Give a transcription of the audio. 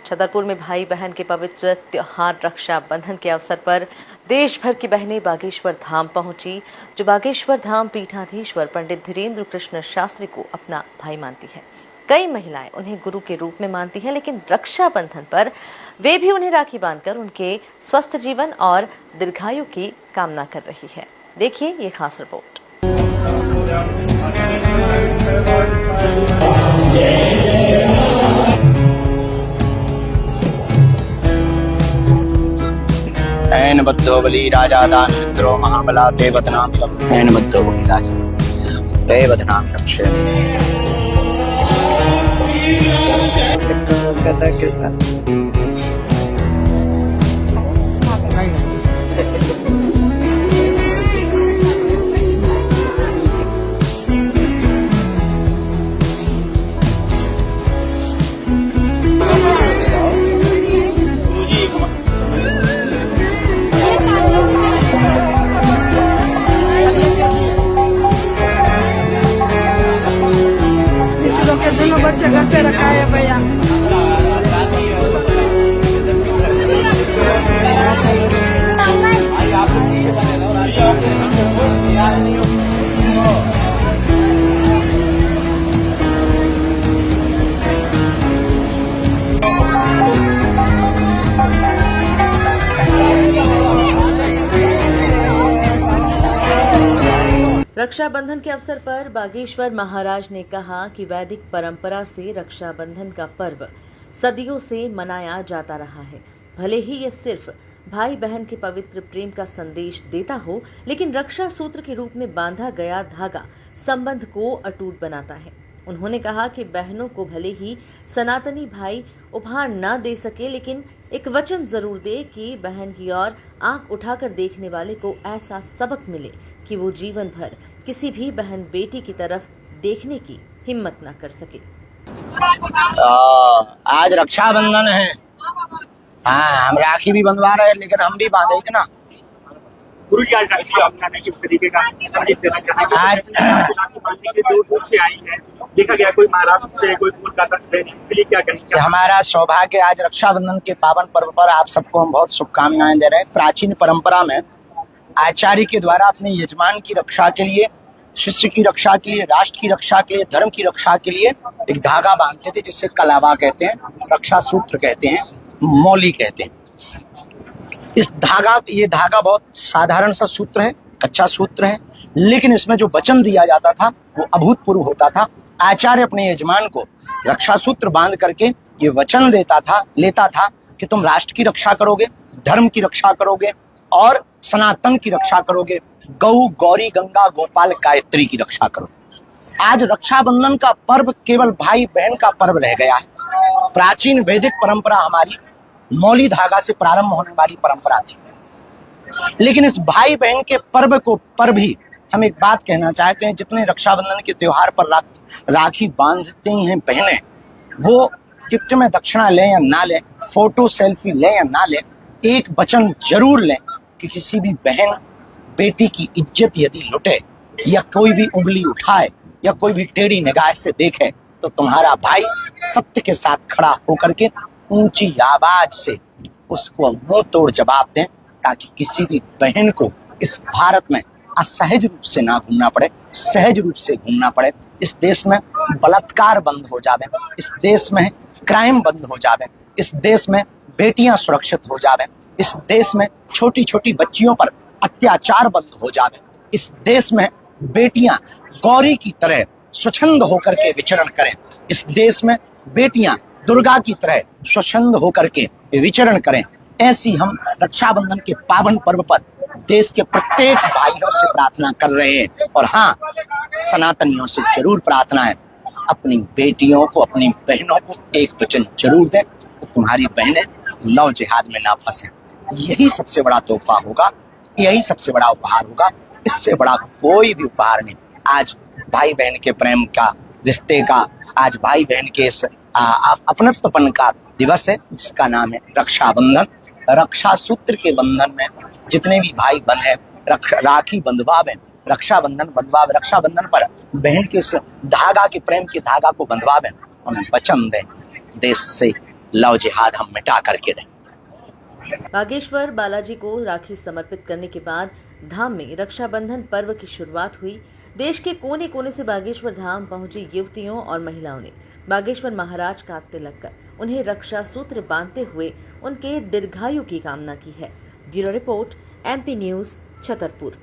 छतरपुर में भाई बहन के पवित्र त्योहार रक्षाबंधन के अवसर पर देश भर की बहनें बागेश्वर धाम पहुंची, जो बागेश्वर धाम पीठाधीश्वर पंडित धीरेन्द्र कृष्ण शास्त्री को अपना भाई मानती है। कई महिलाएं उन्हें गुरु के रूप में मानती हैं, लेकिन रक्षाबंधन पर वे भी उन्हें राखी बांधकर उनके स्वस्थ जीवन और दीर्घायु की कामना कर रही है। देखिए ये खास रिपोर्ट। ऐन बद्धो बलि राजा दानवेन्द्रो महाबला ते बदनामि रक्षे। ऐन बद्धो बलि राजा ते बदनामि रक्षे। दोनों बच्चे घर पे रखा है भैया। रक्षाबंधन के अवसर पर बागेश्वर महाराज ने कहा कि वैदिक परंपरा से रक्षाबंधन का पर्व सदियों से मनाया जाता रहा है। भले ही ये सिर्फ भाई बहन के पवित्र प्रेम का संदेश देता हो, लेकिन रक्षा सूत्र के रूप में बांधा गया धागा संबंध को अटूट बनाता है। उन्होंने कहा कि बहनों को भले ही सनातनी भाई उपहार न दे सके, लेकिन एक वचन जरूर दे कि बहन की ओर आंख उठाकर देखने वाले को ऐसा सबक मिले कि वो जीवन भर किसी भी बहन बेटी की तरफ देखने की हिम्मत न कर सके। आज रक्षाबंधन है। हाँ, हम राखी भी बंधवा रहे हैं, लेकिन हम भी बांधे थे ना। गुरु जी, आज राखी आपने किस तरीके का संदेश देना चाहेंगे? आज राखी बांधने के दूर दूर से आई है, देखा गया कोई महाराष्ट्र से, कोई कोलकाता से, इसके लिए क्या कहेंगे? हमारा सौभाग्य, आज रक्षाबंधन के पावन पर्व पर आप सबको हम बहुत शुभकामनाएं दे रहे हैं। प्राचीन परंपरा में आचार्य के द्वारा अपने यजमान की रक्षा के लिए, शिष्य की रक्षा के लिए, राष्ट्र की रक्षा के लिए, धर्म की रक्षा के लिए एक धागा बांधते थे, जिसे कलावा कहते हैं, रक्षा सूत्र कहते हैं, मौली कहते हैं। ये धागा बहुत साधारण सा सूत्र है, कच्चा सूत्र है, लेकिन इसमें जो वचन दिया जाता था वो अभूतपूर्व होता था। आचार्य अपने यजमान को रक्षा सूत्र बांध करके ये वचन लेता था कि तुम राष्ट्र की रक्षा करोगे, धर्म की रक्षा करोगे और सनातन की रक्षा करोगे, गौ गौरी गंगा गोपाल गायत्री की रक्षा करोगे। आज रक्षाबंधन का पर्व केवल भाई बहन का पर्व रह गया है। प्राचीन वैदिक परंपरा हमारी मौली धागा से प्रारंभ होने वाली परंपरा थी, लेकिन इस भाई बहन के पर्व पर भी हम एक बात कहना चाहते हैं। जितने रक्षाबंधन के त्योहार पर राखी बांधती हैं बहनें, वो गिफ्ट में दक्षिणा लें या ना लें, फोटो सेल्फी लें या ना लें, एक वचन जरूर लें कि किसी भी बहन बेटी की इज्जत यदि लुटे या कोई भी उंगली उठाए या कोई भी टेढ़ी निगाह से देखे, तो तुम्हारा भाई सत्य के साथ खड़ा होकर के ऊंची आवाज से उसको मुंह तोड़ जवाब दें, ताकि किसी भी बहन को इस भारत में असहज रूप से ना घूमना पड़े, सहज रूप से घूमना पड़े। इस देश में बलात्कार बंद हो जावे, इस देश में क्राइम बंद हो जावे, इस देश में बेटियां सुरक्षित हो जावे, इस देश में छोटी छोटी बच्चियों पर अत्याचार बंद हो जावे, इस देश में बेटियां गौरी की तरह स्वच्छंद होकर के विचरण करें, इस देश में बेटियां दुर्गा की तरह स्वच्छंद होकर के विचरण करें। ऐसी हम रक्षाबंधन के पावन पर्व पर देश के प्रत्येक भाइयों से प्रार्थना कर रहे हैं। और हाँ, सनातनियों से जरूर प्रार्थना है, अपनी बेटियों को, अपनी बहनों को एक वचन जरूर दें तो तुम्हारी बहनें लव जिहाद में ना फंसे। यही सबसे बड़ा तोहफा होगा, यही सबसे बड़ा उपहार होगा। इससे बड़ा कोई भी उपहार नहीं। आज भाई बहन के प्रेम का, रिश्ते का, आज भाई बहन के अपनत्वपन का दिवस है, जिसका नाम है रक्षाबंधन। रक्षा सूत्र के बंधन में जितने भी भाई बंधे राखी बंधवावे, रक्षाबंधन बंधवावे, रक्षाबंधन पर बहन के उस धागा के, प्रेम के धागा को बंधवावे। हम वचन दें देश से लव जिहाद हम मिटा करके रहे। बागेश्वर बालाजी को राखी समर्पित करने के बाद धाम में रक्षाबंधन पर्व की शुरुआत हुई। देश के कोने कोने से बागेश्वर धाम पहुंची युवतियों और महिलाओं ने बागेश्वर महाराज का तिलक कर उन्हें रक्षा सूत्र बांधते हुए उनके दीर्घायु की कामना की है। Bureau report, MP news, Chhatarpur.